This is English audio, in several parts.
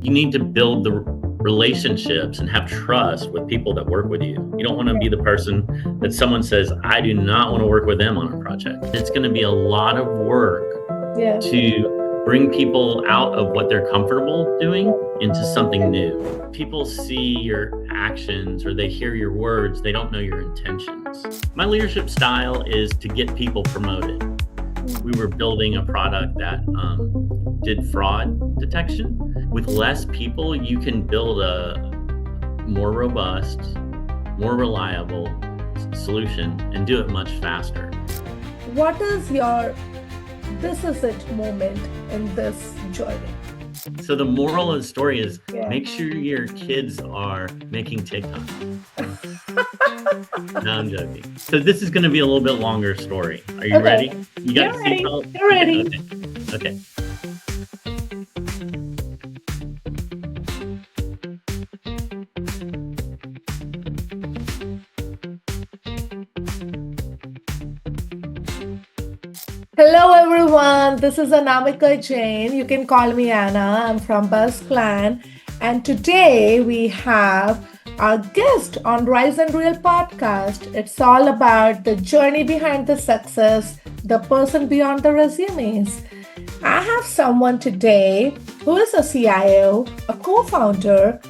You need to build the relationships and have trust with people that work with you. You don't want to be the person that someone says, I do not want to work with them on a project. It's going to be a lot of work to bring people out of what they're comfortable doing into something new. People see your actions or they hear your words, they don't know your intentions. My leadership style is to get people promoted. We were building a product that did fraud detection. With less people, you can build a more robust, more reliable solution and do it much faster. What is your this is it moment in this journey? So the moral of the story is make sure your kids are making TikTok. No, I'm joking. So this is going to be a little bit longer story. Are you ready? You got your seatbelt? You're ready. Okay. Hello everyone, this is Anamika Jain. You can call me Anna. I'm from BuzzClan. And today we have our guest on Rise and Real podcast. It's all about the journey behind the success, the person beyond the resumes. I have someone today who is a CIO, a co-founder,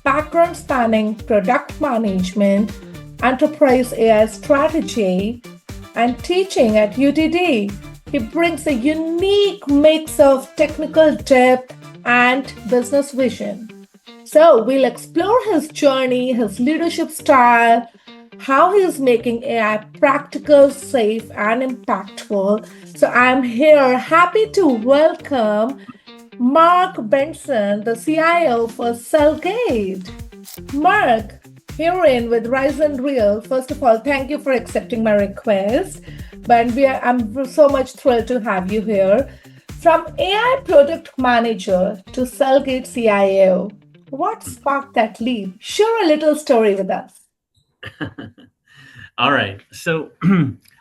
background spanning product management, enterprise AI strategy, and teaching at UTD. He brings a unique mix of technical depth and business vision. So we'll explore his journey, his leadership style, how he is making AI practical, safe, and impactful. So I'm here happy to welcome Mark Bentsen, the CIO for CellGate. Mark, herein with Rise and Real, first of all, thank you for accepting my request. But I'm so much thrilled to have you here. From AI product manager to CellGate CIO, what sparked that leap? Share a little story with us. All right. So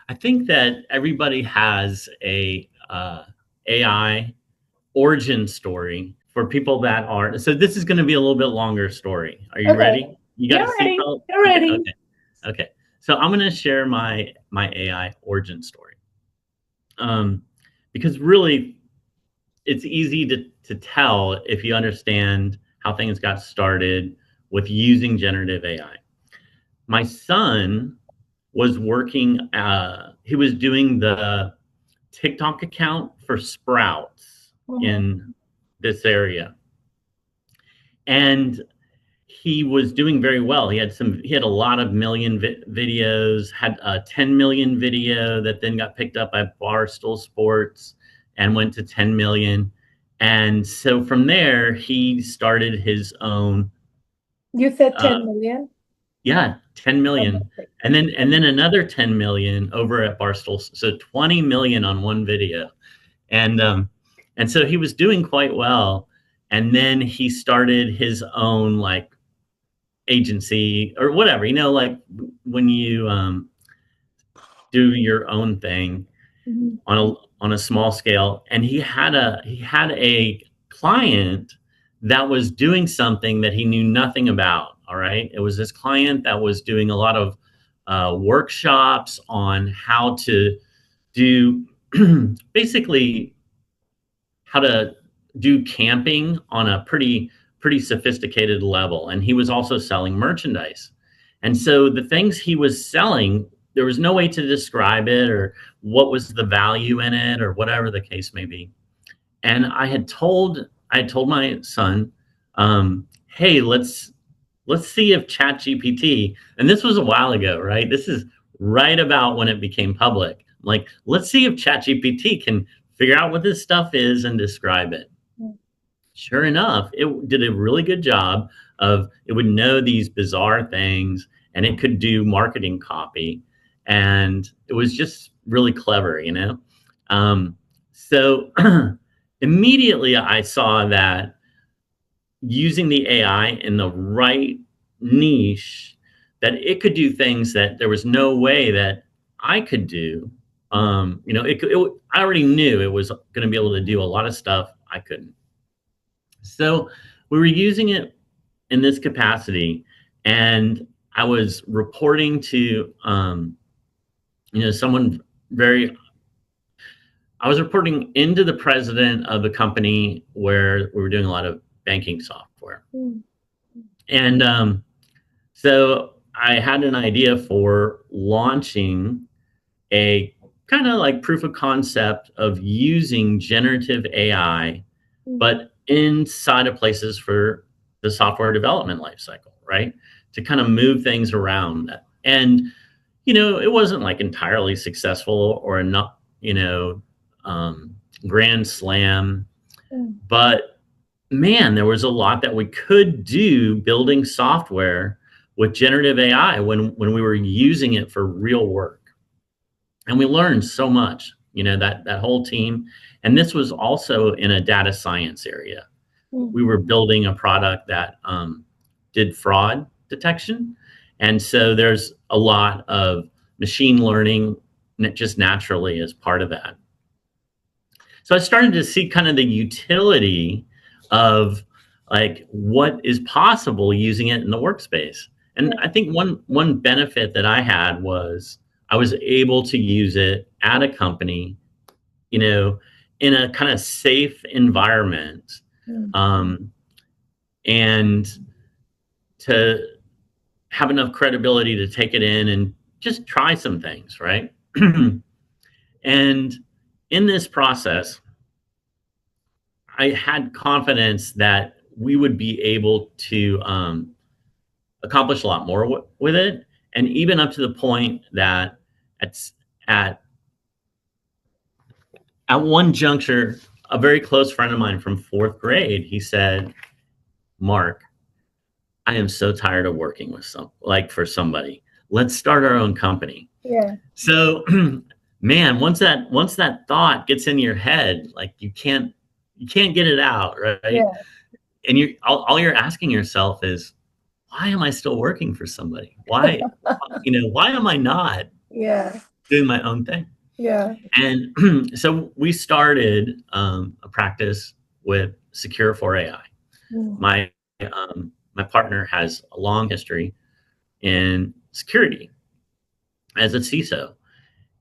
I think that everybody has a AI origin story for people that are. So this is going to be a little bit longer story. Are you ready? You got a seatbelt? You're ready. Okay. So I'm going to share my AI origin story, because really, it's easy to tell if you understand how things got started with using generative AI. My son was working. He was doing the TikTok account for Sprouts in this area, and he was doing very well. He had a lot of million videos, had a 10 million video that then got picked up by Barstool Sports and went to 10 million. And so from there, he started his own. You said 10 million? Yeah, 10 million. And then another 10 million over at Barstool. So 20 million on one video. And so he was doing quite well. And then he started his own like agency or whatever, like when you do your own thing on a small scale. And he had a client that was doing something that he knew nothing about. All right. It was this client that was doing a lot of workshops on how to do basically how to do camping on a pretty sophisticated level. And he was also selling merchandise. And so the things he was selling, there was no way to describe it or what was the value in it or whatever the case may be. And I had told my son, hey, let's see if ChatGPT, and this was a while ago, right? This is right about when it became public. Like, let's see if ChatGPT can figure out what this stuff is and describe it. Sure enough, it did a really good job it would know these bizarre things and it could do marketing copy. And it was just really clever, So immediately I saw that using the AI in the right niche, that it could do things that there was no way that I could do. I already knew it was going to be able to do a lot of stuff I couldn't. So we were using it in this capacity, and I was reporting to someone very. I was reporting into the president of a company where we were doing a lot of banking software, and so I had an idea for launching a kind of like proof of concept of using generative AI, but inside of places for the software development lifecycle, right? To kind of move things around. And, it wasn't like entirely successful or not, grand slam, but man, there was a lot that we could do building software with generative AI when we were using it for real work. And we learned so much, that whole team. And this was also in a data science area. We were building a product that did fraud detection. And so there's a lot of machine learning just naturally as part of that. So I started to see kind of the utility of like what is possible using it in the workspace. And I think one benefit that I had was I was able to use it at a company, in a kind of safe environment, and to have enough credibility to take it in and just try some things, right? And in this process, I had confidence that we would be able to accomplish a lot more with it. And even up to the point that at one juncture, a very close friend of mine from fourth grade, he said, "Mark, I am so tired of working with for somebody. Let's start our own company." Yeah. So, man, once that thought gets in your head, like you can't get it out, right? Yeah. And all you're asking yourself is, why am I still working for somebody? Why, why am I not doing my own thing? Yeah. And so we started a practice with Secure for AI. My partner has a long history in security as a CISO,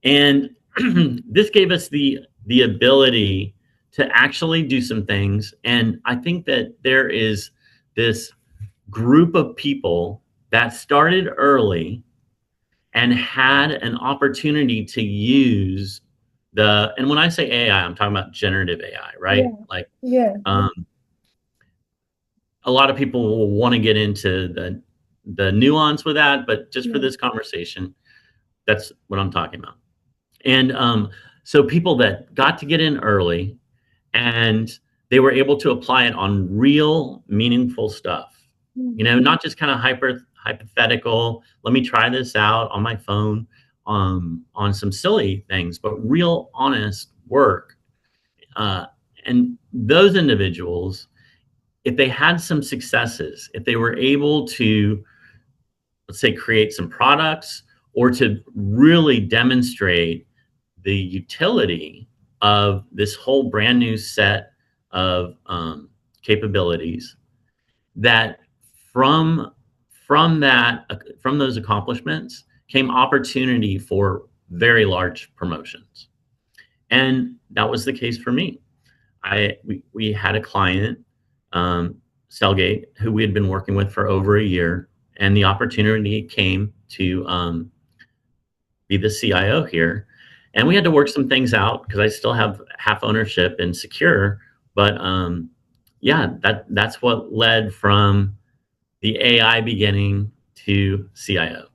and this gave us the ability to actually do some things. And I think that there is this group of people that started early and had an opportunity to use and when I say AI, I'm talking about generative AI, right? A lot of people will want to get into the nuance with that, but just for this conversation, that's what I'm talking about. And so people that got to get in early and they were able to apply it on real meaningful stuff, not just kind of hypothetical, let me try this out on my phone on some silly things, but real honest work. And those individuals, if they had some successes, if they were able to, let's say, create some products or to really demonstrate the utility of this whole brand new set of capabilities, that from those accomplishments came opportunity for very large promotions. And that was the case for me. We had a client, CellGate, who we had been working with for over a year, and the opportunity came to be the CIO here. And we had to work some things out because I still have half ownership in Secure. But that's what led from the AI beginning to CIO.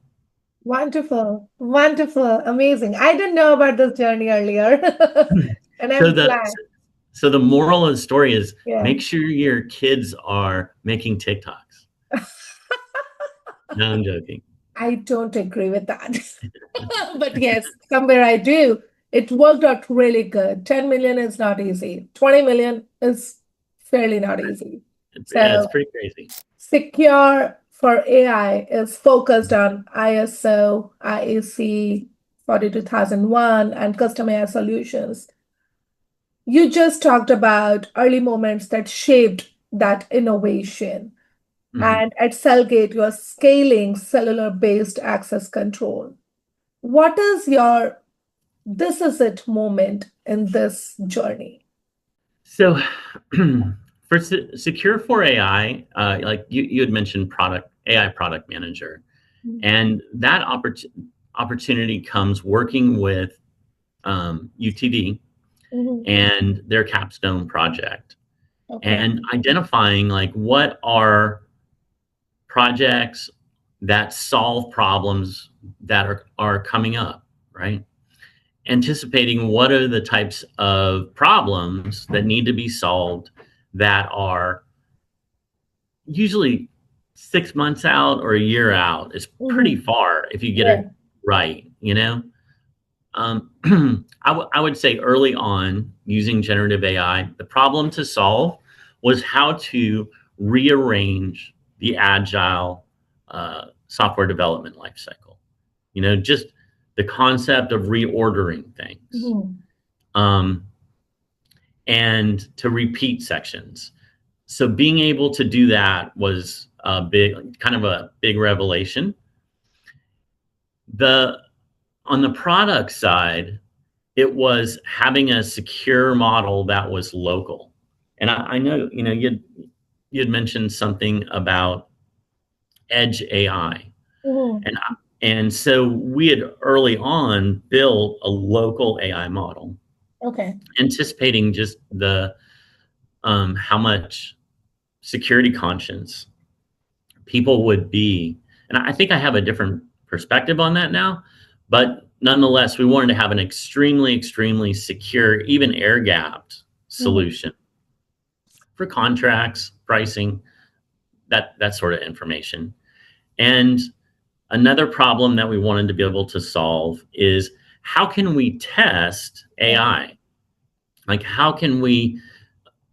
Wonderful, wonderful, amazing. I didn't know about this journey earlier. And I'm glad. So the moral of the story is make sure your kids are making TikToks. No, I'm joking. I don't agree with that. But yes, somewhere I do. It worked out really good. 10 million is not easy. 20 million is fairly not easy. It's pretty crazy. Secure for AI is focused on ISO, IEC 42001, and custom AI solutions. You just talked about early moments that shaped that innovation. Mhm. And at CellGate, you are scaling cellular-based access control. What is your this is it moment in this journey? So for Secure for AI, like you had mentioned AI product manager, and that opportunity comes working with UTD Mhm. and their capstone project Okay. and identifying like what are projects that solve problems that are coming up, right? Anticipating what are the types of problems that need to be solved that are usually 6 months out or a year out is pretty Mhm. far if you get Yeah. it right, you know? Um, I would say early on using generative AI, the problem to solve was how to rearrange the agile software development lifecycle. You know, just the concept of reordering things Mhm. um, and to repeat sections. So being able to do that was kind of a big revelation. The On the product side, it was having a secure model that was local. And I know, you know, you'd mentioned something about edge AI. Mhm. And and so we had early on built a local AI model, Okay. anticipating just the how much security conscience people would be. And I think I have a different perspective on that now, but nonetheless, we wanted to have an extremely, extremely secure, even air gapped Mhm. solution for contracts, pricing, that sort of information. And another problem that we wanted to be able to solve is how can we test Yeah. AI? Like, how can we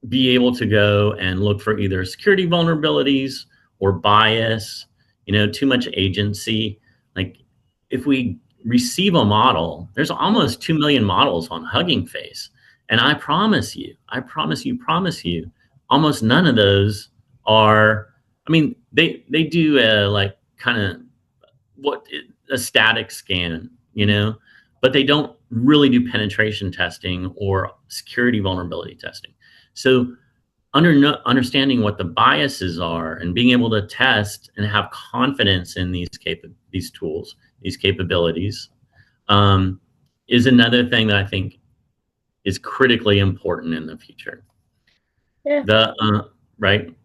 be able to go and look for either security vulnerabilities or bias, you know, too much agency? Like, if we receive a model, there's Mhm. almost 2 million models on Hugging Face. And I promise you, almost none of those are, I mean, they do like kind of what a static scan, you know, but they don't really do penetration testing or security vulnerability testing. So understanding what the biases are and being able to test and have confidence in these tools, these capabilities, um, is another thing that I think is critically important in the future. Yeah. The right,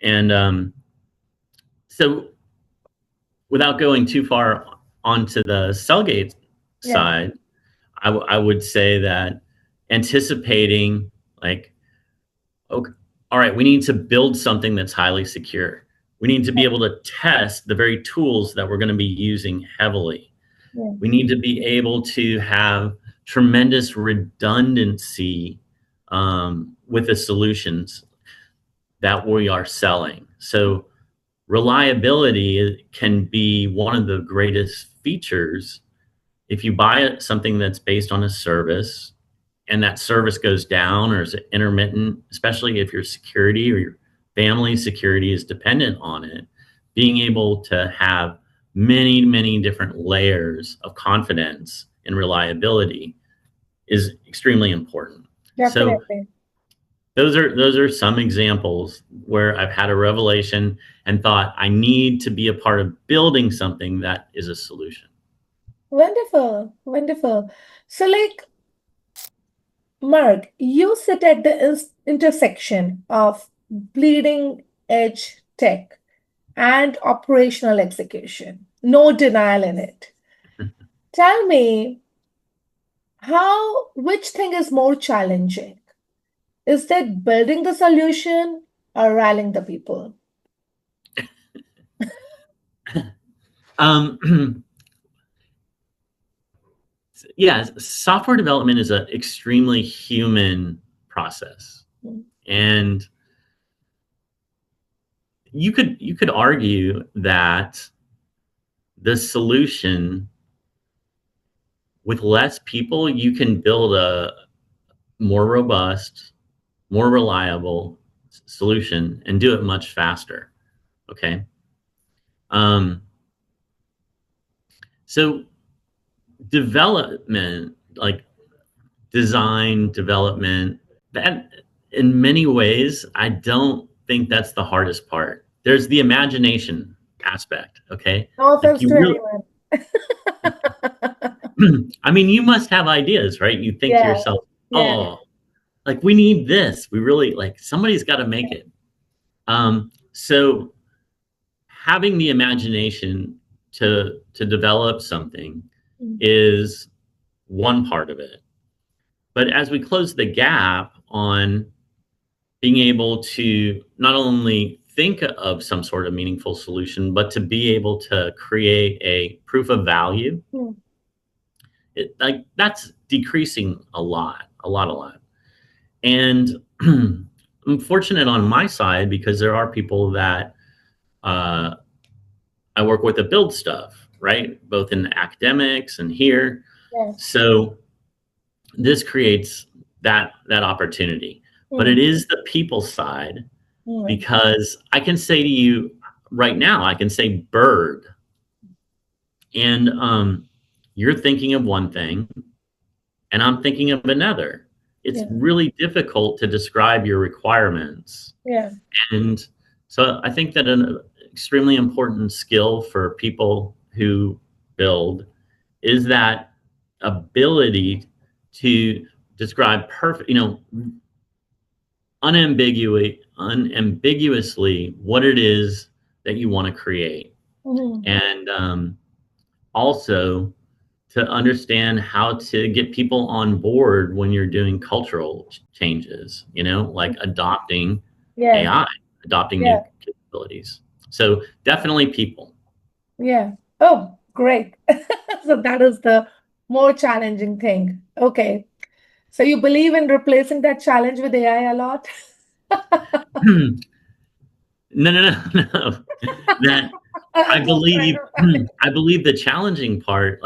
and so without going too far onto the Cellgate Yeah. side, I would say that anticipating like, okay, all right, we need to build something that's highly secure. We need to be able to test the very tools that we're going to be using heavily. Yeah. We need to be able to have tremendous redundancy with the solutions that we are selling. So reliability can be one of the greatest features. If you buy something that's based on a service and that service goes down or is intermittent, especially if your security or your family security is dependent on it, being able to have many, many different layers of confidence and reliability is extremely important. So Definitely. those are some examples where I've had a revelation and thought I need to be a part of building something that is a solution. Wonderful. Wonderful. So, like, Mark, you sit at the intersection of bleeding edge tech and operational execution. No denial in it. Tell me which thing is more challenging? Is that building the solution or rallying the people? Um, yeah, software development is an extremely human process, Mm. and you could argue that the solution with less people, you can build a more robust, more reliable solution and do it much faster. Okay. So development, like design development, that in many ways, I don't think that's the hardest part. There's the imagination aspect. Okay. No Like offense you to really, anyone. I mean, you must have ideas, right? You think to Yeah, yourself, yeah, oh, like we need this. We really like somebody's got to make it. So having the imagination to develop something mm, is one part of it. But as we close the gap on being able to not only think of some sort of meaningful solution, but to be able to create a proof of value, mm, like that's decreasing a lot, a lot, a lot. And I'm fortunate on my side because there are people that uh, I work with that build stuff, right? Both in academics and here. yes, So this creates that opportunity. But it mm, is the people side mm, because I can say to you right now, I can say bird, and you're thinking of one thing, and I'm thinking of another. It's yeah, really difficult to describe your requirements. yeah, And so I think that an extremely important skill for people who build is that ability to describe perfect, unambiguously what it is that you want to create. mm, And also to understand how to get people on board when you're doing cultural changes, like adopting yeah, AI, adopting new yeah, capabilities. So definitely people. yeah. Oh, great. So that is the more challenging thing. Okay. So you believe in replacing that challenge with AI a lot? No, no, no, no. That I I'm just trying believe, to find. I believe the challenging part,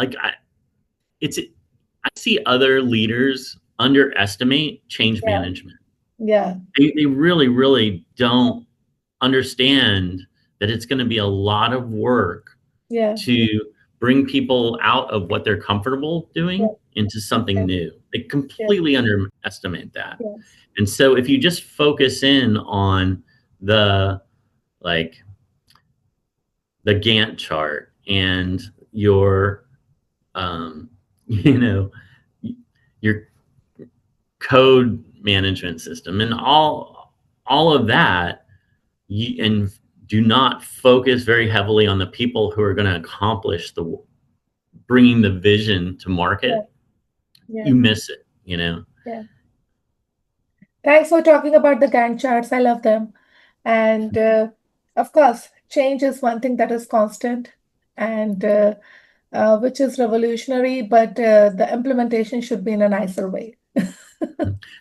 it's, I see other leaders underestimate change Yeah, management. yeah, They really, really don't understand that it's going to be a lot of work yeah, to bring people out of what they're comfortable yeah, doing into something yeah, new. They yeah, completely underestimate that. yes. And so if you just focus in on the like the Gantt chart and your you know your code management system and all of that, and do not focus very heavily on the people who are going to accomplish the bringing the vision to Yeah, market, yeah, you miss it. yeah. Thanks for talking about the Gantt charts. I love them. And of course, change is one thing that is constant and which is revolutionary, but the implementation should be in a nicer way.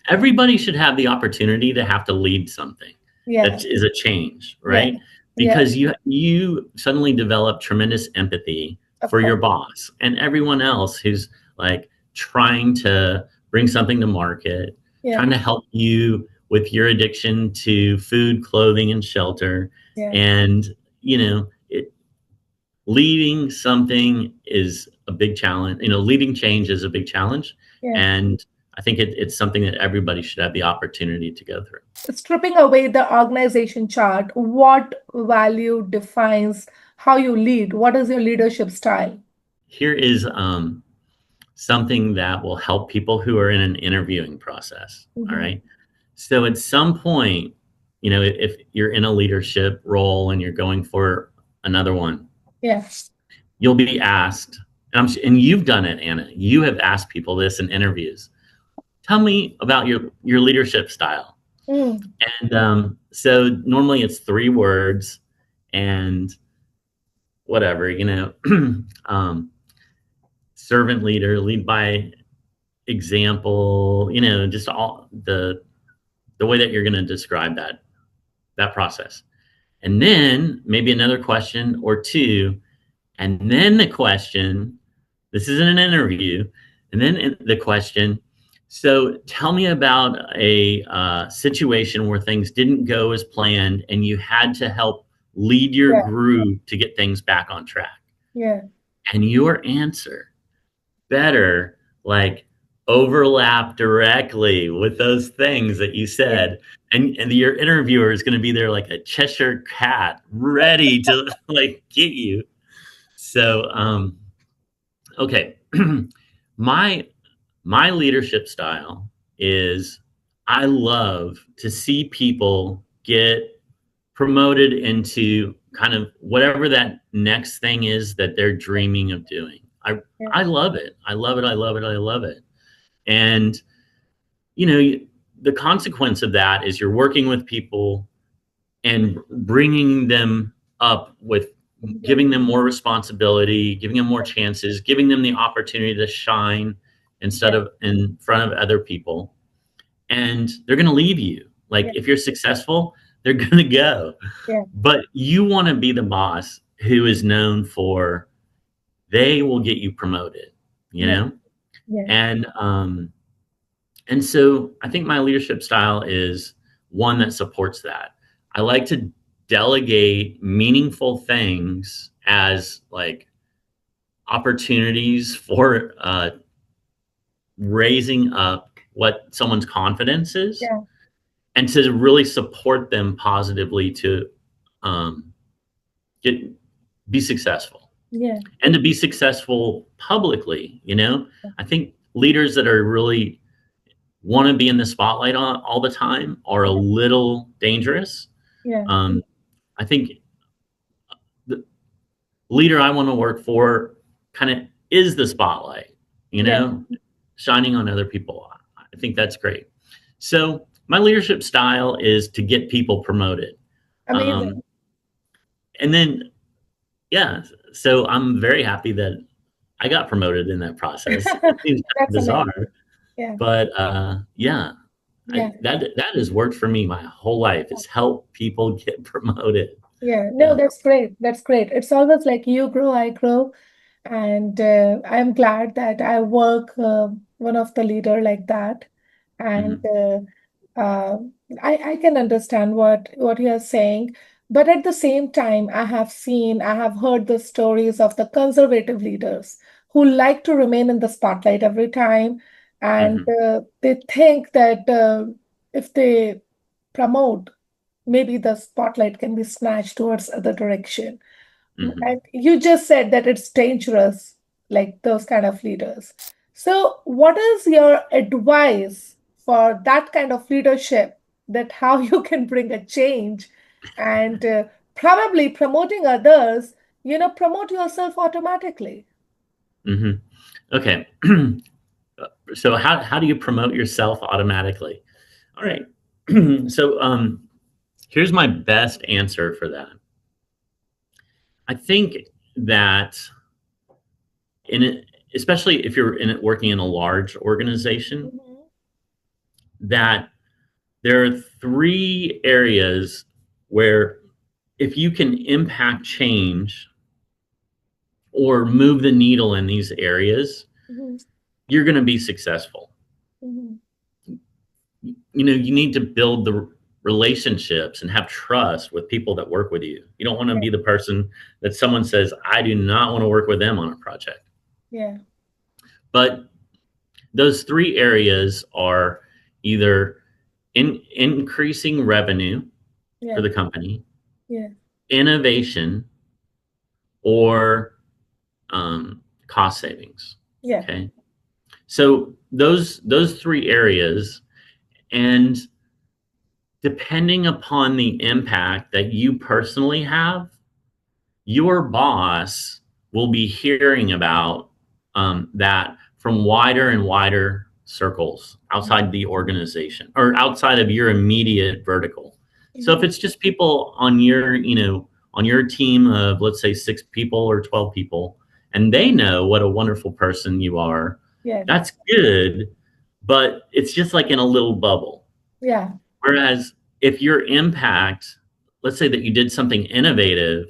Everybody should have the opportunity to have to lead something Yeah, that is a change, yeah, right? yeah, Because you suddenly develop tremendous empathy of for your course. boss and everyone else who's like trying to bring something to market, Yeah, trying to help you with your addiction to food, clothing, and shelter. yeah, And leading something is a big challenge. Leading change is a big challenge, yeah. and I think it's something that everybody should have the opportunity to go through. Stripping away the organization chart, what value defines how you lead? What is your leadership style? Here is something that will help people who are in an interviewing process. All Mhm. right. So at some point, if you're in a leadership role and you're going for another one, Yes. you'll be asked, and you've done it, Anna. You have asked people this in interviews. Tell me about your leadership style. Mm, And so normally it's 3 words and whatever, servant leader, lead by example, just all the way that you're going to describe that process. And then maybe another question or two, and then the question, this isn't an interview, and then the question, So tell me about a situation where things didn't go as planned and you had to help lead your Yeah. group to get things back on track. Yeah. And your answer better like overlap directly with those things that you Yeah. said. And your interviewer is going to be there like a Cheshire cat ready to like get you. So, okay. my my leadership style is I love to see people get promoted into kind of whatever that next thing is that they're dreaming of doing. Yeah. I love it. I love it. I love it. I love it. And you know, the consequence of that is you're working with people and bringing them up with Yeah. giving them more responsibility, giving them more chances, giving them the opportunity to shine instead Yeah. of in front of other people. And they're going to leave you. Like Yeah. if you're successful, they're going to go. Yeah. But you want to be the boss who is known for they will get you promoted, you Yeah. know? Yeah. And so I think my leadership style is one that supports that. I like to delegate meaningful things as like opportunities for raising up what someone's confidence is Yeah. and to really support them positively to um, get be successful Yeah. and to be successful publicly. I think leaders that are really want to be in the spotlight all the time are a little dangerous. Yeah. um, I think the leader I want to work for kind of is the spotlight, you Yeah. know shining on other people. I think that's great. So my leadership style is to get people promoted. Amazing. um, and then yeah, so I'm very happy that I got promoted in that process. It seems kind of That's amazing. bizarre, Yeah. but yeah, Yeah. that has worked for me my whole life. Is help people get promoted. Yeah. No, Yeah. that's great. That's great. It's always like you grow, I grow. And I'm glad that I work one of the leader like that. And Hmm. uh, I can understand what you're saying. But at the same time, I have heard the stories of the conservative leaders who like to remain in the spotlight every time. And Hmm. they think that if they promote, maybe the spotlight can be snatched towards other direction. Hmm. And you just said that it's dangerous, like those kind of leaders. So, what is your advice for that kind of leadership, that how you can bring a change and probably promoting others, promote yourself automatically? Hmm. Okay. So how do you promote yourself automatically? All right. So here's my best answer for that. I think that in it, especially if you're in it working in a large organization, Mhm. that there are three areas where if you can impact change or move the needle in these areas, Mhm. you're going to be successful. Mhm. You need to build the relationships and have trust with people that work with you. You don't want to Yeah. be the person that someone says, I do not want to work with them on a project. Yeah. But those three areas are either increasing revenue for Yeah. the company, Yeah. innovation, or cost savings. Yeah. Okay, so those three areas, and depending upon the impact that you personally have, your boss will be hearing about that from wider and wider circles outside the organization or outside of your immediate vertical. So if Mhm. it's just people on your team of, let's say, 6 people or 12 people, and they know what a wonderful person you are, Yeah. that's good, but it's just like in a little bubble. Yeah. Whereas if your impact, let's say that you did something innovative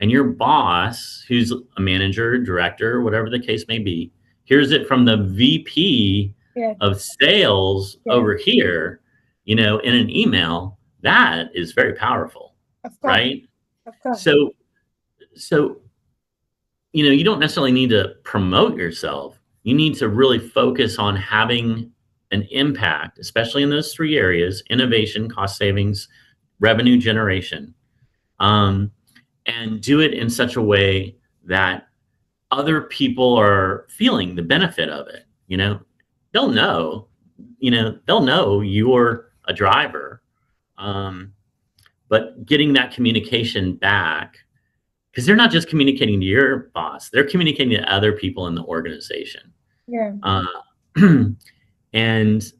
and your boss, who's a manager, director, whatever the case may be, hears it from the VP Yeah. of sales Yeah. over here, in an email, that is very powerful, Of course. right? Of course. So you don't necessarily need to promote yourself. You need to really focus on having an impact, especially in those three areas: innovation, cost savings, revenue generation. Um, and do it in such a way that other people are feeling the benefit of it. They'll know, they'll know you're a driver. Um, but getting that communication back, because they're not just communicating to your boss, they're communicating to other people in the organization. Yeah. Uh, and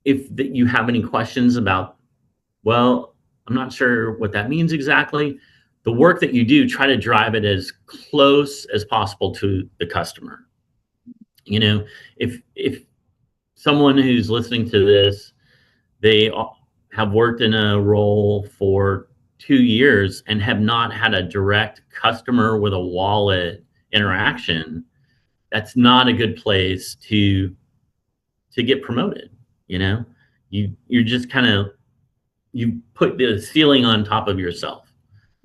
if you have any questions about, well, I'm not sure what that means exactly, the work that you do, try to drive it as close as possible to the customer. If someone who's listening to this, they have worked in a role for 2 years and have not had a direct customer with a wallet interaction, that's not a good place to get promoted. You know, you're just kind of, you put the ceiling on top of yourself.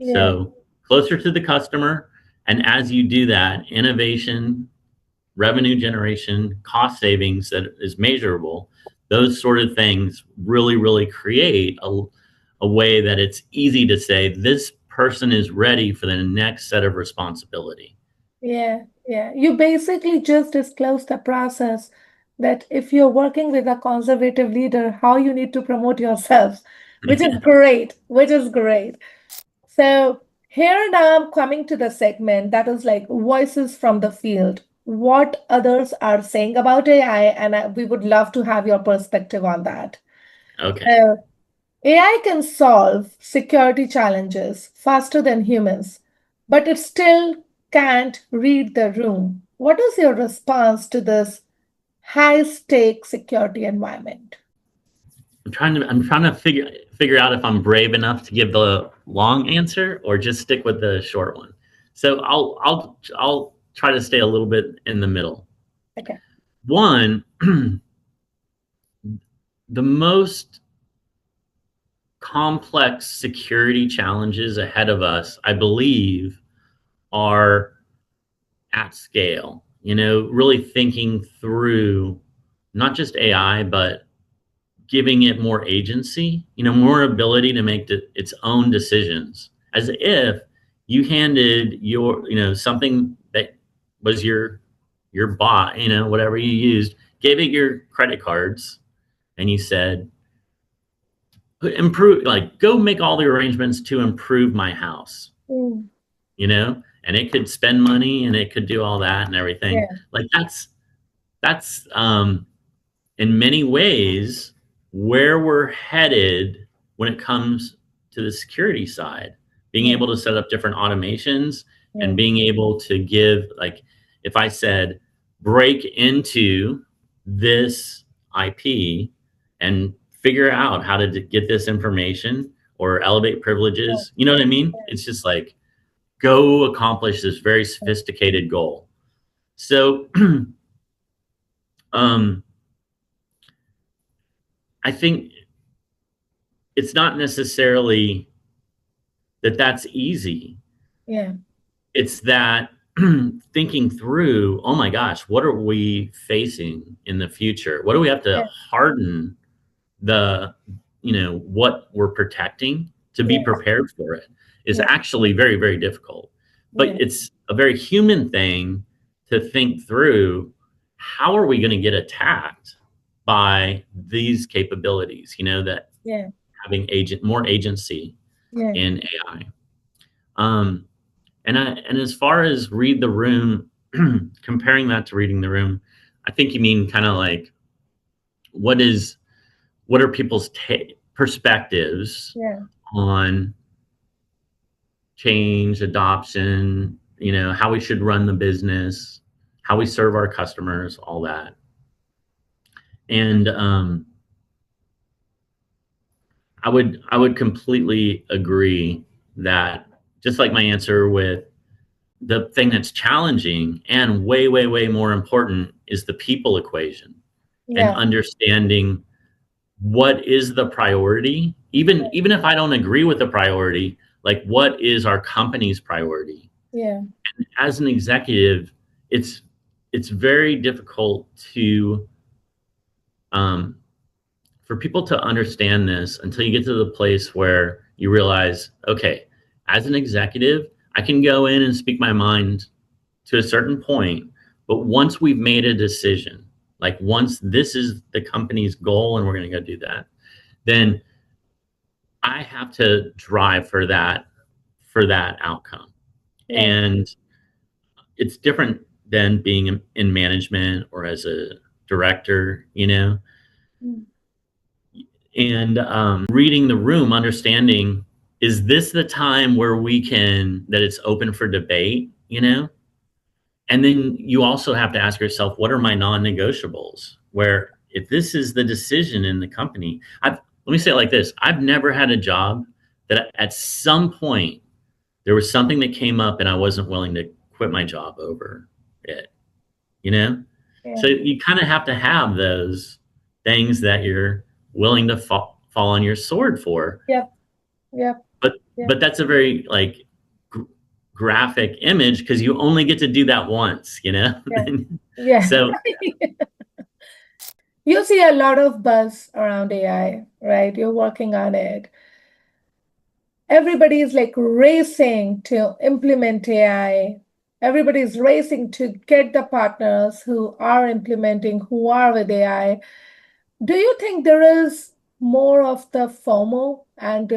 Yeah. So closer to the customer, and as you do that, innovation, revenue generation, cost savings that is measurable, those sort of things really, really create a way that it's easy to say this person is ready for the next set of responsibility. Yeah. Yeah. You basically just disclose the process that if you're working with a conservative leader, how you need to promote yourselves, which is great, which is great. So here now I'm coming to the segment that is like voices from the field. What others are saying about AI, and we would love to have your perspective on that. Okay. So AI can solve security challenges faster than humans, but it still can't read the room. What is your response to this high stake security environment? I'm trying to figure out if I'm brave enough to give the long answer or just stick with the short one. So I'll try to stay a little bit in the middle. Okay. One, the most complex security challenges ahead of us, I believe, are at scale. Really thinking through not just AI, but giving it more agency, more ability to make its own decisions, as if you handed something that was your bot, whatever you used, gave it your credit cards, and you said, improve, like, go make all the arrangements to improve my house, Mm, and it could spend money and it could do all that and everything. yeah. Like, that's in many ways where we're headed when it comes to the security side, being Yeah. able to set up different automations Yeah. and being able to give, like, if I said, break into this IP and figure out how to get this information or elevate Yeah. privileges, you know what I mean? It's just like, go accomplish this very sophisticated goal. So um, I think it's not necessarily that that's easy. Yeah. It's that thinking through, oh my gosh, what are we facing in the future? What do we have to Yeah. harden the, what we're protecting to be Yeah. prepared for it is Yeah. actually very, very difficult. But Yeah. it's a very human thing to think through, how are we going to get attacked by these capabilities, that Yeah. having more agency Yeah. in AI. Um, and as far as read the room, comparing that to reading the room, I think you mean kind of like, what is what are people's perspectives Yeah. on change, adoption, how we should run the business, how we serve our customers, all that. And I would completely agree that, just like my answer with, the thing that's challenging and way, way, way more important is the people equation. and Yeah. understanding what is the priority, even if I don't agree with the priority, like what is our company's priority. Yeah. As an executive, it's very difficult to um, for people to understand this until you get to the place where you realize, okay, as an executive, I can go in and speak my mind to a certain point, but once we've made a decision, like once this is the company's goal and we're going to go do that, then I have to drive for that outcome. Yeah. And it's different than being in management or as a director, Mm. and reading the room, understanding, is this the time where that it's open for debate, And then you also have to ask yourself, what are my non-negotiables? Where if this is the decision in the company, let me say it like this. I've never had a job that at some point there was something that came up and I wasn't willing to quit my job over it, you know? Yeah. So you kind of have to have those things that you're willing to fall on your sword for. Yep. Yep. But Yep. but that's a very like graphic image because you only get to do that once, Yeah. Yeah. So You see a lot of buzz around AI, right? You're working on it. Everybody is like racing to implement AI. Everybody's racing to get the partners who are implementing, who are with AI. Do you think there is more of the FOMO and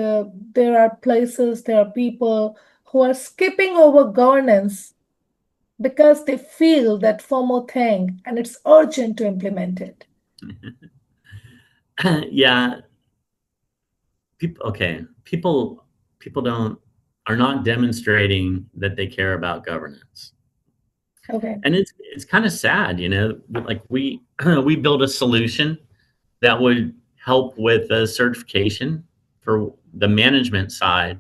there are places, there are people who are skipping over governance because they feel that FOMO thing and it's urgent to implement it? yeah, people don't are not demonstrating that they care about governance. Okay. And it's kind of sad, like we we built a solution that would help with the certification for the management side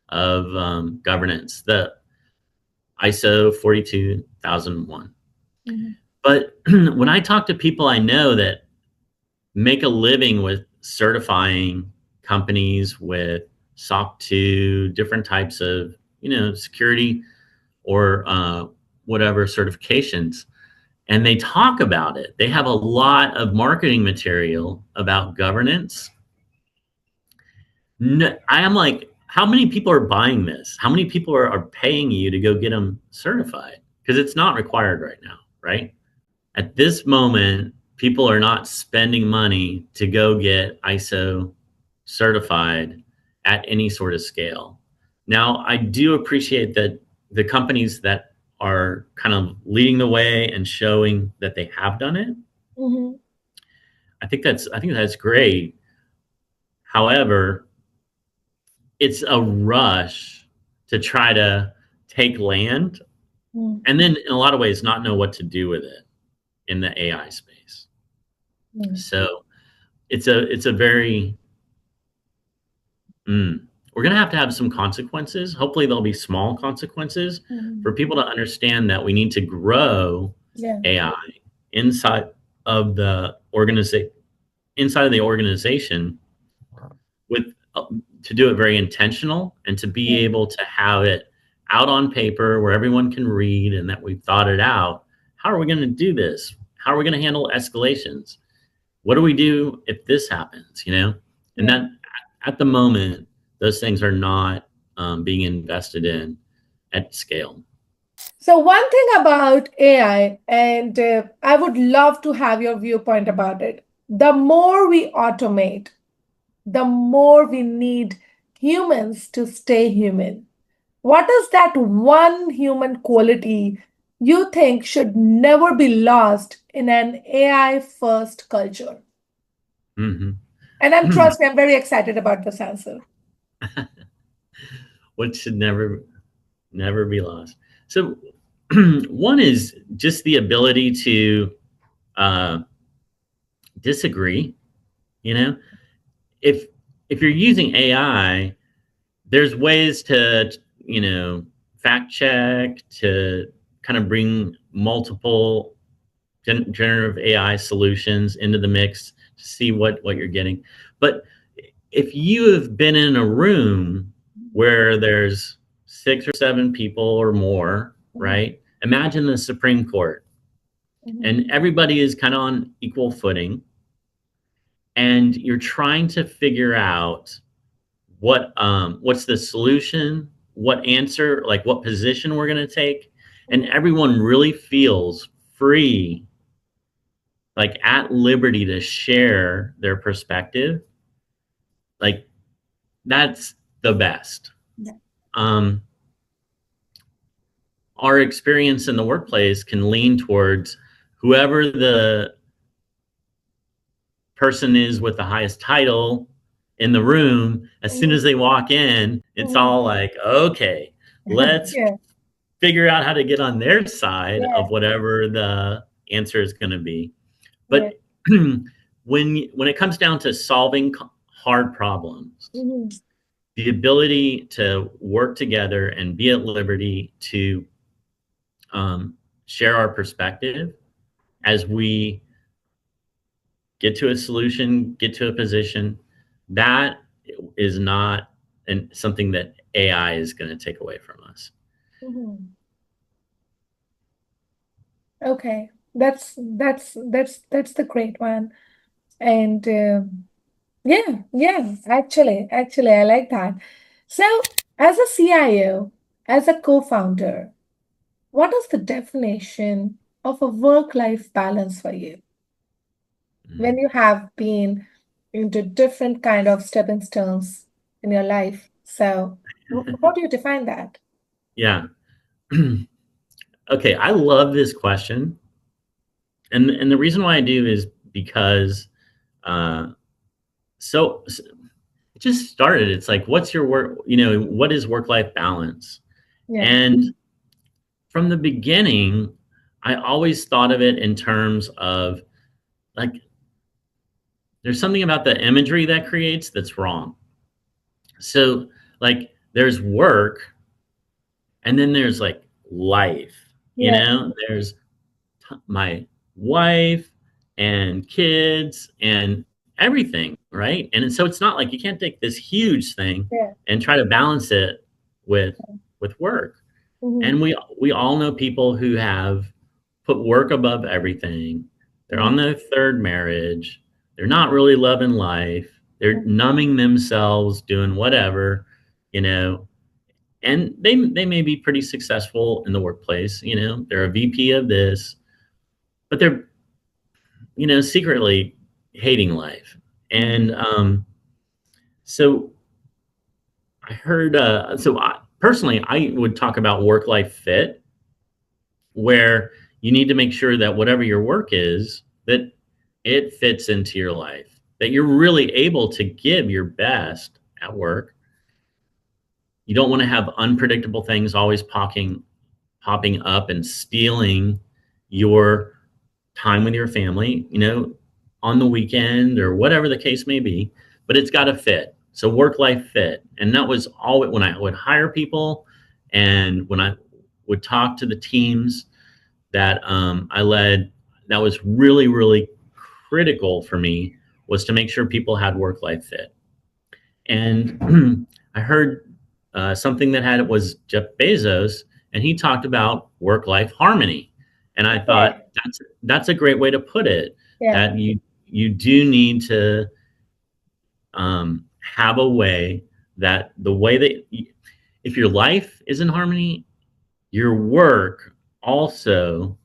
of governance, the ISO 42001. Mhm. But when I talk to people I know that make a living with certifying companies with SOC 2, different types of, security or whatever certifications, and they talk about it. They have a lot of marketing material about governance. No, I am like, how many people are buying this? How many people are paying you to go get them certified? Because it's not required right now, right? At this moment, people are not spending money to go get ISO certified at any sort of scale. Now, I do appreciate that the companies that are kind of leading the way and showing that they have done it. Mhm. I think that's great. However, it's a rush to try to take land Mm. and then in a lot of ways not know what to do with it in the AI space. Mm. So it's a very we're going to have some consequences. Hopefully there'll be small consequences Mhm. for people to understand that we need to grow Yeah. AI inside of the organization with to do it very intentional and to be Yeah. able to have it out on paper where everyone can read and that we've thought it out. How are we going to do this? How are we going to handle escalations? What do we do if this happens? And Yeah. that at the moment, those things are not being invested in at scale. So, one thing about AI, and I would love to have your viewpoint about it. The more we automate, the more we need humans to stay human. What is that one human quality you think should never be lost in an AI first culture? Mm-hmm. And trust me, I'm very excited about this answer. What should never be lost. So one is just the ability to uh, disagree. You know, if if you're using AI, there's ways to fact check, to kind of bring multiple generative AI solutions into the mix to see what you're getting. But if you have been in a room where there's 6 or 7 people or more, right? Imagine the Supreme Court, and everybody is kind of on equal footing, and you're trying to figure out what's the solution, what answer, like what position we're going to take, and everyone really feels free, like at liberty to share their perspective. Like that's the best. Yeah. um, our experience in the workplace can lean towards whoever the person is with the highest title in the room. As soon as they walk in, it's all like, okay, let's Yeah. figure out how to get on their side Yeah. of whatever the answer is going to be. Yeah. But when it comes down to solving hard problems, the ability to work together and be at liberty to share our perspective as we get to a solution, get to a position, that is not something that AI is going to take away from us. Okay, that's the great one. And yeah, actually, I like that. So, as a CIO, as a co-founder, what is the definition of a work-life balance for you when you have been into different kind of stepping stones in your life? So, how do you define that? Yeah. Okay, I love this question. And the reason why I do is because uh, so it just started. It's like, what's your work? What is work-life balance? Yeah, And from the beginning, I always thought of it in terms of like, there's something about the imagery that creates that's wrong. So, like, there's work, and then there's like life. yeah, There's my wife and kids and everything, right? And so it's not like you can't take this huge thing yeah. and try to balance it with work. And we all know people who have put work above everything. They're on their third marriage. They're not really loving life. They're numbing themselves, doing whatever, you know. And they may be pretty successful in the workplace. They're a VP of this, but they're secretly hating life. And so I heard. Personally, I would talk about work-life fit, where you need to make sure that whatever your work is, that it fits into your life, that you're really able to give your best at work. You don't want to have unpredictable things always popping up and stealing your time with your family, on the weekend or whatever the case may be, but it's got to fit. So work-life fit. And that was all when I would hire people and when I would talk to the teams that I led, that was really, really critical for me, was to make sure people had work-life fit. And I heard something that was Jeff Bezos, and he talked about work-life harmony. And I thought that's a great way to put it. Yeah. That you do need to have a way that if your life is in harmony, your work also,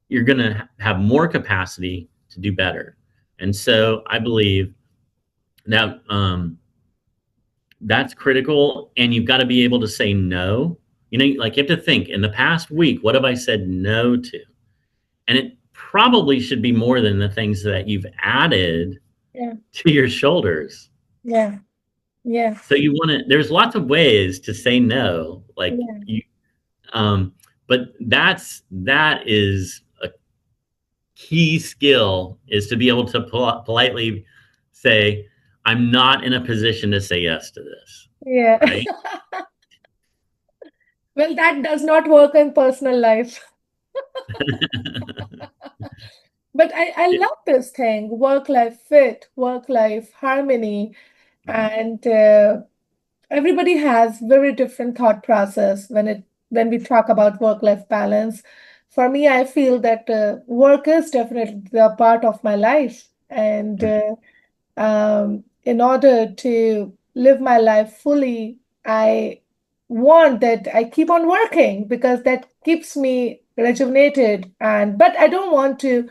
you're going to have more capacity to do better. And so I believe that that's critical, and you've got to be able to say no. Like, you have to think, in the past week, what have I said no to? And it probably should be more than the things that you've added to your shoulders. Yeah. Yeah. So there's lots of ways to say no, like but that is a key skill, is to be able to politely say, I'm not in a position to say yes to this. Yeah. Right? Well, that does not work in personal life. But I love this thing, work-life fit, work-life harmony, and everybody has very different thought process when we talk about work-life balance. For me, I feel that work is definitely a part of my life, and in order to live my life fully, I want that I keep on working because that keeps me rejuvenated. And but I don't want to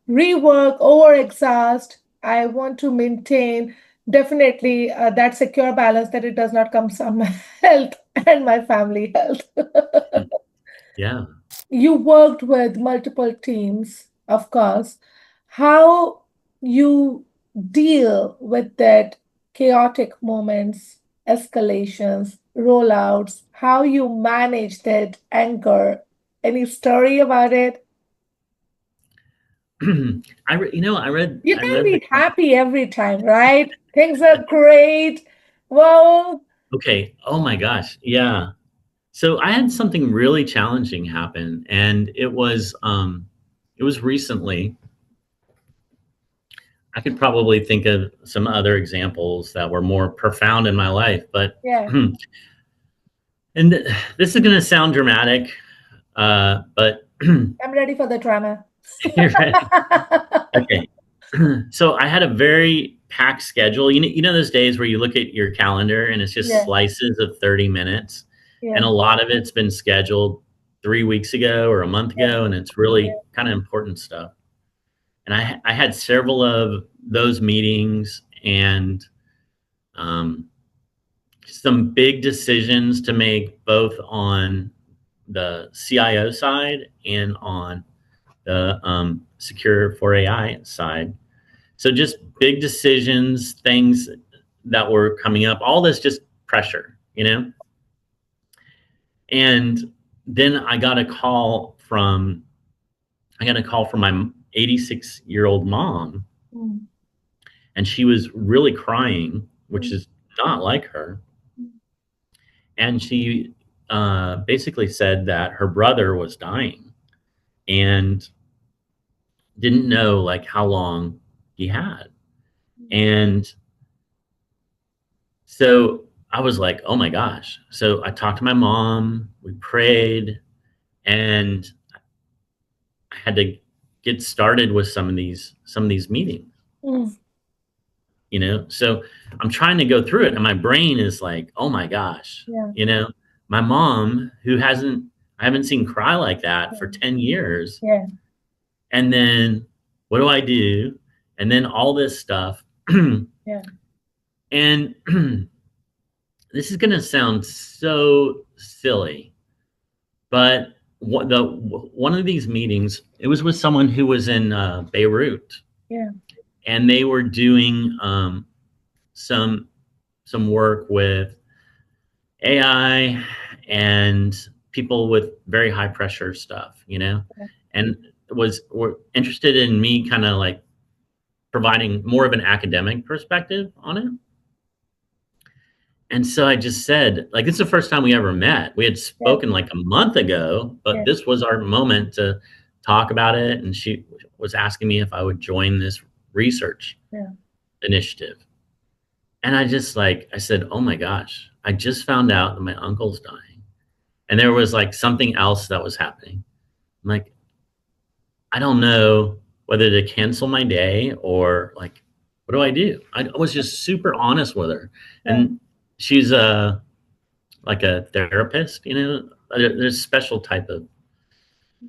rework, overexhaust. I want to maintain definitely that secure balance that it does not come from my health and my family health. Yeah. You worked with multiple teams, of course. How you deal with that chaotic moments, escalations, rollouts, how you manage that anger. Any story about it? You I can't read the be happy every time, right? Things are great. Well, okay. Oh my gosh. Yeah. So I had something really challenging happen, and it was recently. I could probably think of some other examples that were more profound in my life, but yeah, and this is going to sound dramatic, but I'm ready for the drama. you're ready. Okay. So I had a very packed schedule. You know those days where you look at your calendar and it's just Yeah, slices of 30 minutes, and yeah, a lot of it's been scheduled 3 weeks ago or a month yeah, ago, and it's really kind of important stuff. And I had several of those meetings and um, some big decisions to make both on the CIO side and on the secure for AI side. So just big decisions, things that were coming up, all this just pressure, you know? And then I got a call from my 86-year-old mom, mm, and she was really crying, which mm, is not like her. mm, And she basically said that her brother was dying and didn't know like how long he had. And so I was like, oh my gosh. So I talked to my mom, we prayed, and I had to get started with some of these meetings, mm. you know? So I'm trying to go through it and my brain is like, oh my gosh, Yeah, you know, my mom who hasn't I haven't seen cry like that yeah, for 10 years. yeah, And then what do I do? And then all this stuff. yeah. And this is going to sound so silly, but one of these meetings, it was with someone who was in Beirut, Yeah. and they were doing some some work with AI and people with very high pressure stuff, you know, and were interested in me kind of like providing more of an academic perspective on it. And so I just said, like, this is the first time we ever met. We had Yeah, spoken like a month ago, but yeah, this was our moment to talk about it. And she was asking me if I would join this research yeah, initiative. And I said, oh my gosh, I just found out that my uncle's dying. And there was like something else that was happening. I'm like, I don't know whether to cancel my day or like, what do I do? I was just super honest with her. yeah, And she's like a therapist, you know, there's a special type of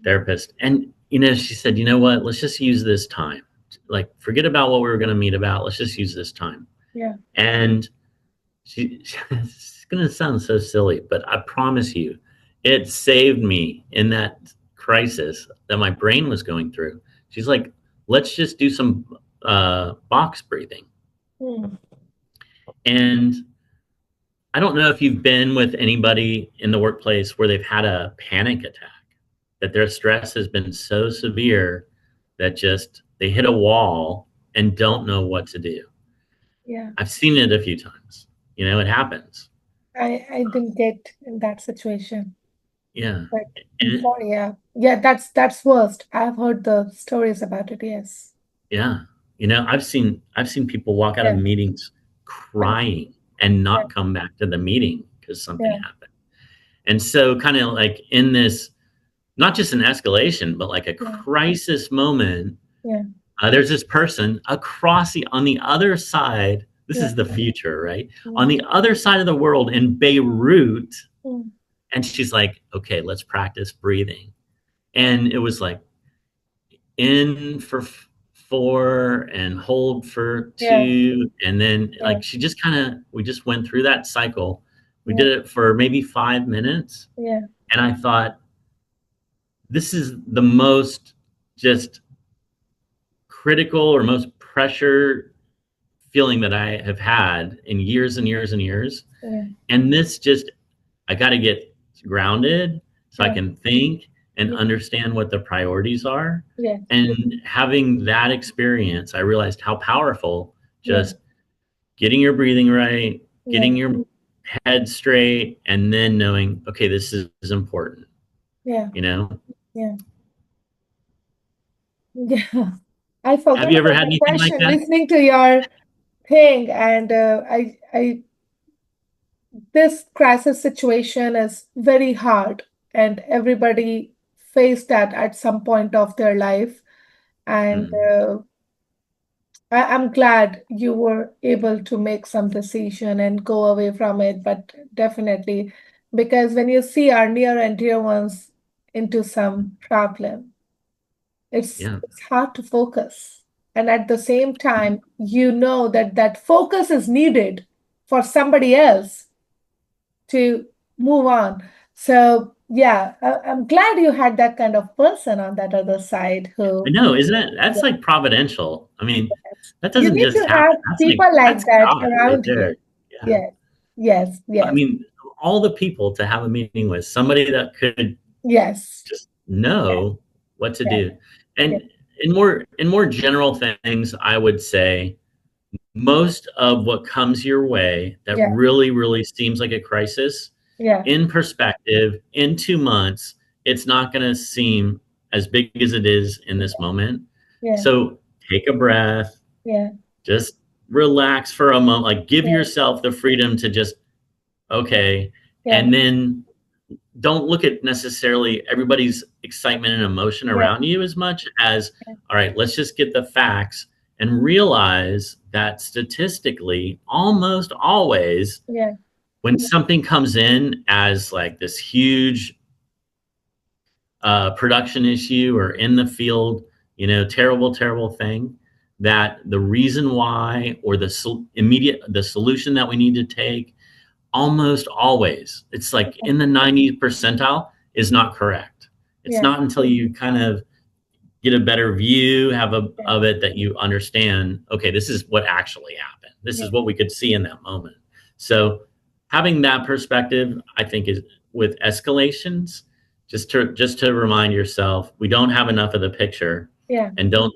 therapist. And, you know, she said, you know what, let's just use this time. Like, forget about what we were going to meet about. Let's just use this time. yeah. And it's going to sound so silly, but I promise you, it saved me in that crisis that my brain was going through. She's like, let's just do some box breathing. Mm. And I don't know if you've been with anybody in the workplace where they've had a panic attack, that their stress has been so severe that just they hit a wall and don't know what to do. Yeah. I've seen it a few times. You know, it happens. I didn't get in that situation. Yeah. But I'm And sorry, yeah. Yeah, that's worst. I've heard the stories about it, yes. yeah, I've seen people walk out of Yeah, meetings yeah, crying and yeah, not come back to the meeting because something yeah, happened. And so kind of like in this, not just an escalation, but like a yeah, crisis moment, yeah, there's this person across on the other side. This yeah. is the future, right? On Mm, the other side of the world in Beirut. mm, And she's like, okay, let's practice breathing. And it was like in for 4 and hold for yeah, 2. And then yeah, like she just kind of, we just went through that cycle. We yeah, did it for maybe 5 minutes. yeah, And I thought, this is the most just critical or most pressure feeling that I have had in years and years and years. yeah, And this just, I got to get grounded so I yeah, can think and yeah, understand what the priorities are. yeah, And having that experience, I realized how powerful yeah, just getting your breathing right, yeah, getting your head straight, and then knowing, okay, this is important, yeah, you know? yeah. Yeah. I forgot Have you ever about had the anything like question that? listening to your thing, and this crisis situation is very hard, and everybody faced that at some point of their life. And Mm, I'm glad you were able to make some decision and go away from it, but definitely, because when you see our near and dear ones into some problem, yeah. it's hard to focus. And at the same time, you know that that focus is needed for somebody else to move on. So yeah, I'm glad you had that kind of person on that other side I who, know, isn't it? That's like providential. I mean, that you doesn't need just to have happen. That's like, people like that's that God right around you. there. Yeah. Yes, yes, I yes, mean, all the people to have a meeting with, somebody that could yes, just yes, know what to yes, do. yes, And in more general things, I would say most of what comes your way that yeah, really, really seems like a crisis, yeah, in perspective, in 2 months, it's not going to seem as big as it is in this moment. yeah, So take a breath, yeah, just relax for a moment, like give yeah, yourself the freedom to just, okay. yeah, And then don't look at necessarily everybody's excitement and emotion yeah, around you as much as, all right, let's just get the facts and realize that statistically, almost always, yeah, when something comes in as like this huge production issue or in the field, terrible, terrible thing, that the reason why or the solution that we need to take almost always, it's like in the 90th percentile, is not correct. It's yeah, not until you kind of get a better view yeah, of it that you understand, okay, this is what actually happened. This yeah, is what we could see in that moment. So having that perspective, I think, is with escalations, just to remind yourself, we don't have enough of the picture. yeah, And don't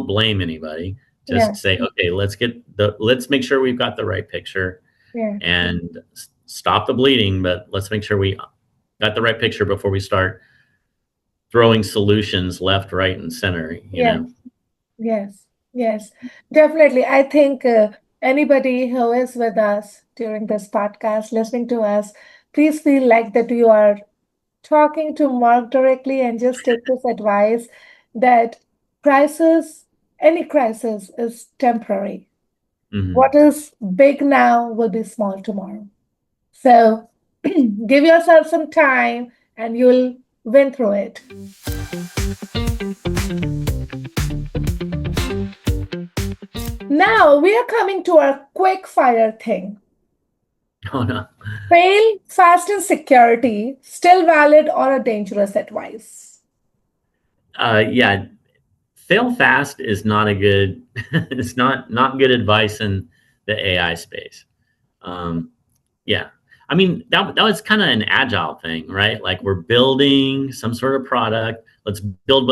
blame anybody. yeah, Just say, okay, let's make sure we've got the right picture yeah, and stop the bleeding, but let's make sure we got the right picture before we start throwing solutions left, right, and center, yeah. Yes, yes, definitely. I think anybody who is with us during this podcast, listening to us, please feel like that you are talking to Mark directly and just take this advice that crisis, any crisis is temporary. What Mhm. is big now will be small tomorrow. So give yourself some time and you'll win through it. Now we are coming to our quick fire thing. Oh no. Fail fast in security, still valid or a dangerous advice? Yeah, fail fast is not a good. It's not good advice in the AI space. Um, yeah, I mean that was kind of an agile thing, right? Like we're building some sort of product. Let's build.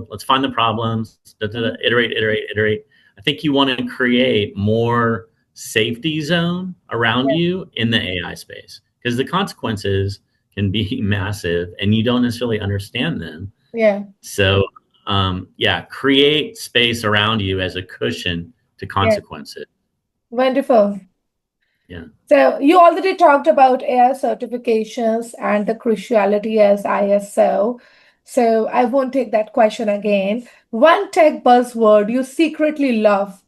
Let's find the problems. Da, da, da, Mhm. iterate, iterate, iterate. I think you want to create more safety zone around Yeah, you in the AI space because the consequences can be massive, and you don't necessarily understand them. Yeah. So, yeah, create space around you as a cushion to Yeah. consequences. Wonderful. Yeah. So you already talked about AI certifications and the cruciality as ISO. So I won't take that question again. One tech buzzword you secretly love.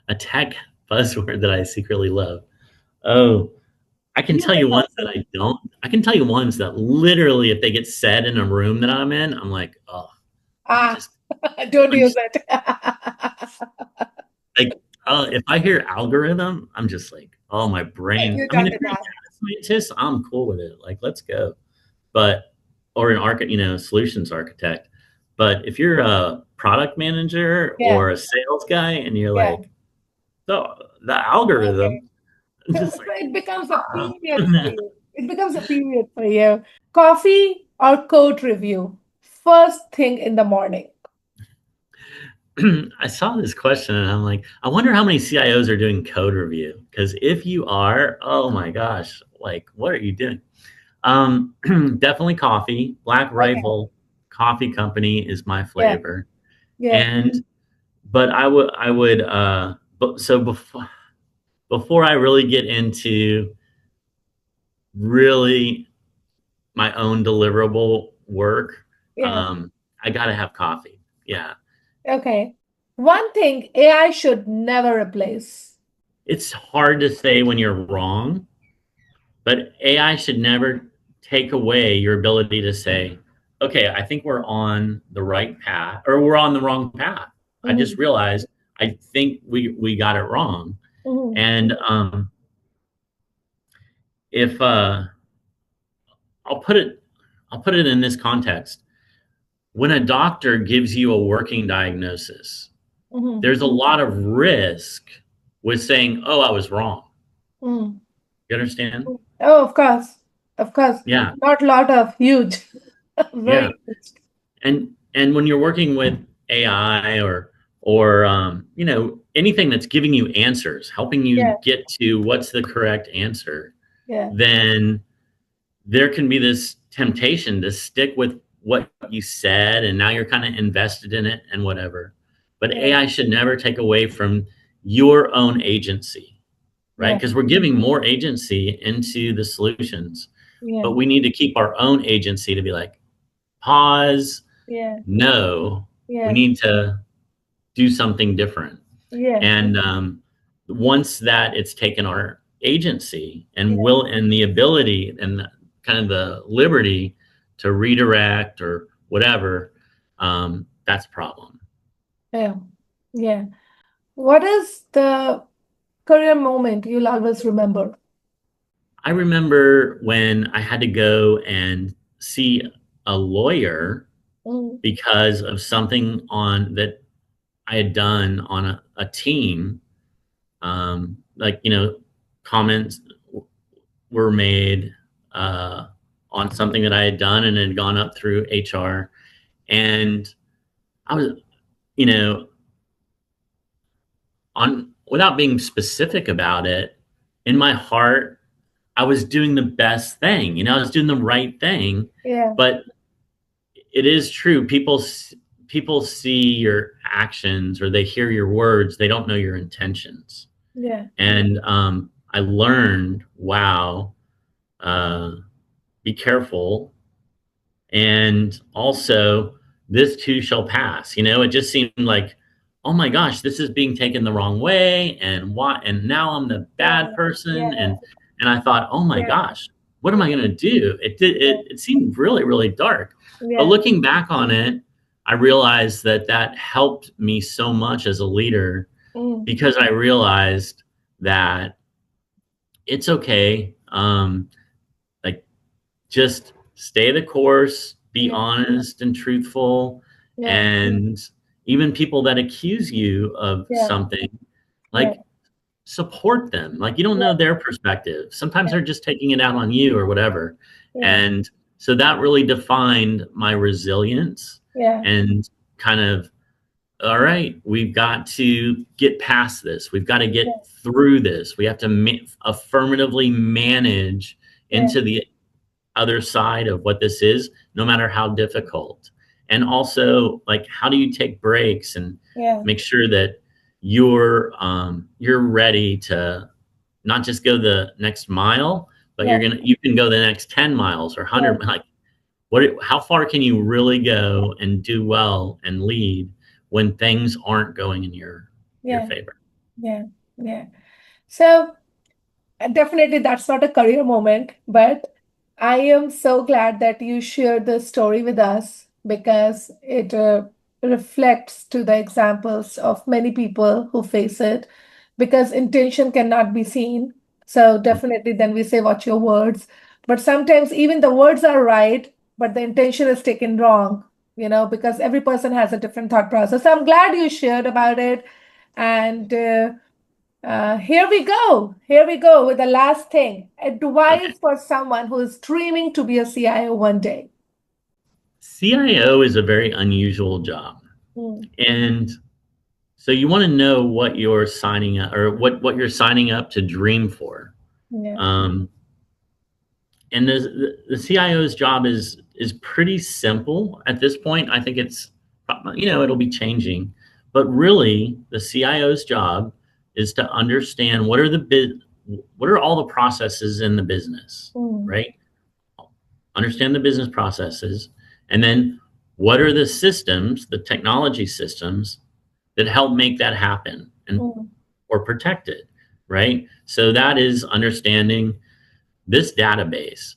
A tech buzzword that I secretly love. Oh, I can You tell may you ones that not. I don't. I can tell you ones that literally, if they get said in a room that I'm in, I'm like, oh, Ah, just, don't I'm use just it. like, if I hear algorithm, I'm just like, oh, my brain. You're I mean, done if with you're a that. data scientist, I'm cool with it. Like, let's go. But, or an solutions architect. But if you're a product manager Yeah, or a sales guy and you're yeah. like, the, the Okay. algorithm, I'm So, just so like, it becomes a period for ah. you. It becomes a period for you. Coffee or code review? First thing in the morning. I saw this question and I'm like, I wonder how many CIOs are doing code review. Because if you are, oh my gosh, like, what are you doing? Definitely coffee. Black Okay. Rifle Coffee Company is my Yeah, flavor. yeah. And, but but so before I really get into really my own deliverable work, Yeah. I got to have coffee. Yeah. Okay. One thing AI should never replace. It's hard to say when you're wrong, but AI should never take away your ability to say, okay, I think we're on the right path or we're on the wrong path. I just Mhm, realized I think we got it wrong. mhm, And if I'll put it I'll put it in this context. When a doctor gives you a working diagnosis, mhm, there's a lot of risk with saying, "Oh, I was wrong." mhm. You understand? Oh, of course. Of course. Yeah, Not lot of huge. yeah. Very huge. And when you're working with AI or anything that's giving you answers, helping you Yeah, get to what's the correct answer, yeah, then there can be this temptation to stick with what you said, and now you're kind of invested in it and whatever. But yeah, AI should never take away from your own agency, right? yeah, Because we're giving more agency into the solutions, yeah, but we need to keep our own agency to be like, pause, yeah, no, we yeah, need to do something different. yeah, And once that it's taken our agency and yeah, will and the ability and kind of the liberty to redirect or whatever, that's a problem. yeah, yeah. What is the career moment you'll always remember? I remember when I had to go and see a lawyer Mm, because of something on that I had done on a team, like comments were made on something that I had done and had gone up through HR. And I was, you know, on without being specific about it, in my heart, I was doing the best thing. I was doing the right thing. yeah, But it is true. People see your actions or they hear your words. They don't know your intentions. yeah, And I learned, wow, uh, be careful. And also, this too shall pass. It just seemed like, oh my gosh, this is being taken the wrong way. And why? And now I'm the yeah, bad person. yeah, And I thought, oh my yeah, gosh, what am I going to do? It seemed really, really dark. But yeah, looking back on it, I realized that helped me so much as a leader mm, because I realized that it's okay. Like, just stay the course, be yeah, honest and truthful, yeah, and even people that accuse you of yeah, something, yeah, like, support them. Like, you don't yeah, know their perspective. Sometimes yeah, they're just taking it out on you or whatever. yeah, And so that really defined my resilience yeah, and kind of, all right, we've got to get past this. We've got to yeah, get through this. We have to affirmatively manage Yeah. into the other side of what this is, no matter how difficult. And also, like, how do you take breaks and Yeah. make sure that you're ready to not just go the next mile, but Yeah. you can go the next 10 miles or Yeah. 100. Like, how far can you really go and do well and lead when things aren't going in your Yeah. favor? Yeah. Yeah. So definitely, that's not a career moment, but I am so glad that you shared the story with us because it reflects to the examples of many people who face it because intention cannot be seen. So definitely, then we say, watch your words. But sometimes even the words are right, but the intention is taken wrong, because every person has a different thought process. So I'm glad you shared about it. And here we go. Here we go with the last thing. Okay. Advice for someone who is dreaming to be a CIO one day. CIO is a very unusual job. Mm, And so you want to know what you're signing up or what you're signing up to dream for. yeah, Um, and the CIO's job is pretty simple at this point. I think it'll be changing, but really the CIO's job is to understand what are all the processes in the business, mm, right? Understand the business processes, and then what are the systems, the technology systems that help make that happen and mm, or protect it, right? So that is understanding this database,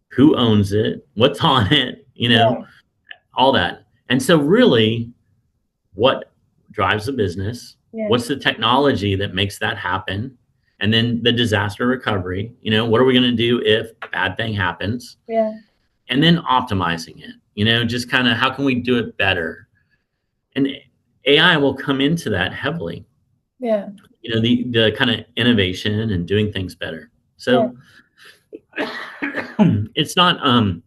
who owns it, what's on it, yeah, all that. And so really what drives the business, yeah, what's the technology that makes that happen, and then the disaster recovery, what are we going to do if a bad thing happens, yeah, and then optimizing it, just kind of how can we do it better. And AI will come into that heavily, yeah, the kind of innovation and doing things better. yeah, So it's not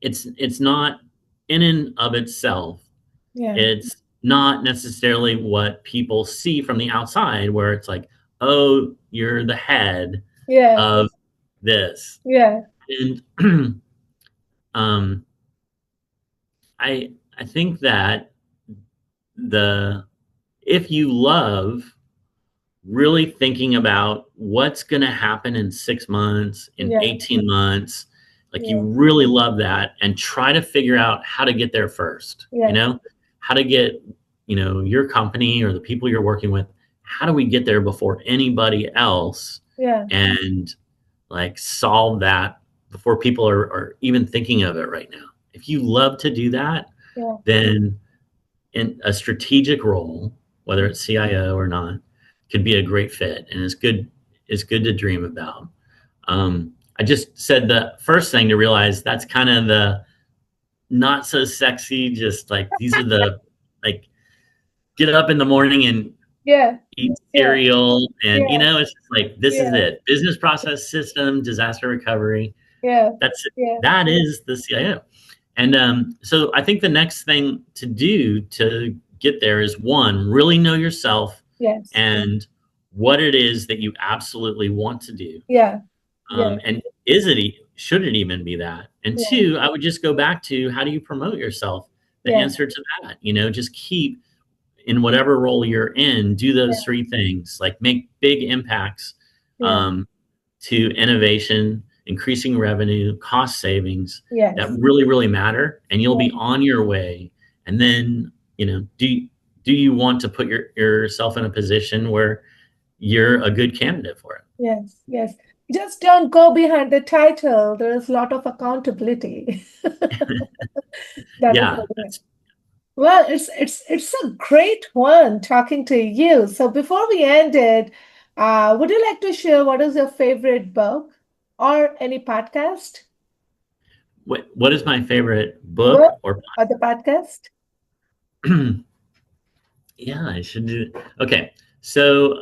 it's not in and of itself. yeah, It's not necessarily what people see from the outside, where it's like, oh, you're the head yeah, of this. yeah, And um, I think that the if you love really thinking about what's going to happen in 6 months, in yeah, 18 months. Like you yeah, really love that and try to figure out how to get there first, yeah, how to get, your company or the people you're working with, how do we get there before anybody else yeah, and like solve that before people are even thinking of it right now. If you love to do that, yeah, then in a strategic role, whether it's CIO or not, could be a great fit and it's good to dream about. I just said the first thing to realize that's kind of the not so sexy, just like these are the like get up in the morning and yeah, eat yeah, cereal and yeah, it's just like this is yeah, it. Business process system, disaster recovery. yeah, That's yeah, that is the CIO. And so I think the next thing to do to get there is one, really know yourself yes, and what it is that you absolutely want to do. yeah, yeah, And should it even be that? And yeah, two, I would just go back to how do you promote yourself? The yeah, answer to that, just keep in whatever role you're in, do yeah, those three things, like make big impacts yeah, um, to innovation, increasing revenue, cost savings that yes, really, really matter, and you'll yeah, be on your way. And then, do you want to put yourself in a position where you're a good candidate for yes, yes. Just don't go behind the title. There is a lot of accountability. it? That is Yeah, the thing. Well, it's a great one talking to you. So before we end it, would you like to share what is your favorite book or any podcast? what is my favorite book Book or or the podcast? yeah, I should do. Okay, so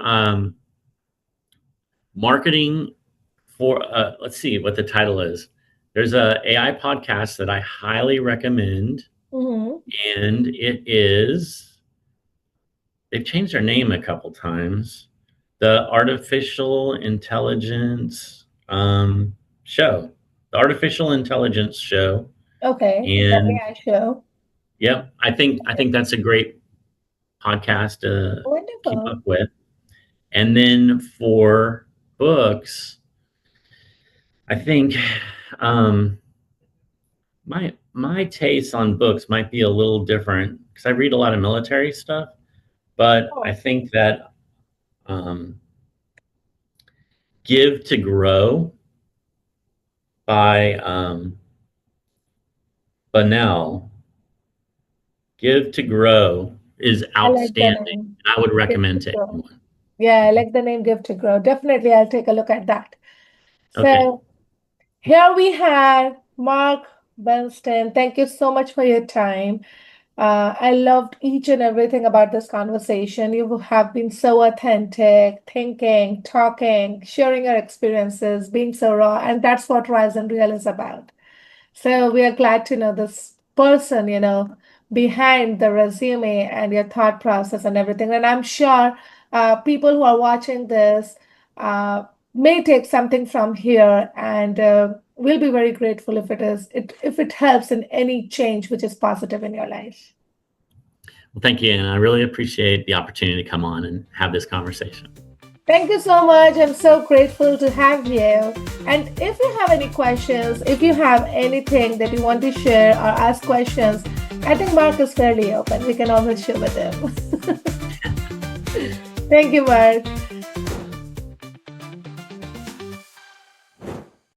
marketing for let's see what the title is. There's a AI podcast that I highly recommend, Mm-hmm. and it is they've changed their name a couple times. The artificial intelligence. show, the artificial intelligence show. Okay, the And AI show. yep, I think that's a great podcast to keep up Wonderful. with. And then for books, I think um, my taste on books might be a little different because I read a lot of military stuff, but I Oh, think that um, Give to Grow by Bunnell, Give to Grow is I like the outstanding. name. I would Give to recommend to Grow. anyone. Yeah, I like the name Give to Grow. Definitely, I'll take a look at that. Okay. So here we have Mark Bentsen. Thank you so much for your time. I loved each and everything about this conversation. You have been so authentic, thinking, talking, sharing your experiences, being so raw, and that's what Rise and Real is about. So we are glad to know this person, behind the resume and your thought process and everything. And I'm sure people who are watching this uh, may take something from here, and we'll be very grateful if it helps in any change which is positive in your life. Well, thank you, and I really appreciate the opportunity to come on and have this conversation. Thank you so much. I'm so grateful to have you. And if you have any questions, if you have anything that you want to share or ask questions, I think Mark is fairly open. We can always share with him. Thank you, Mark.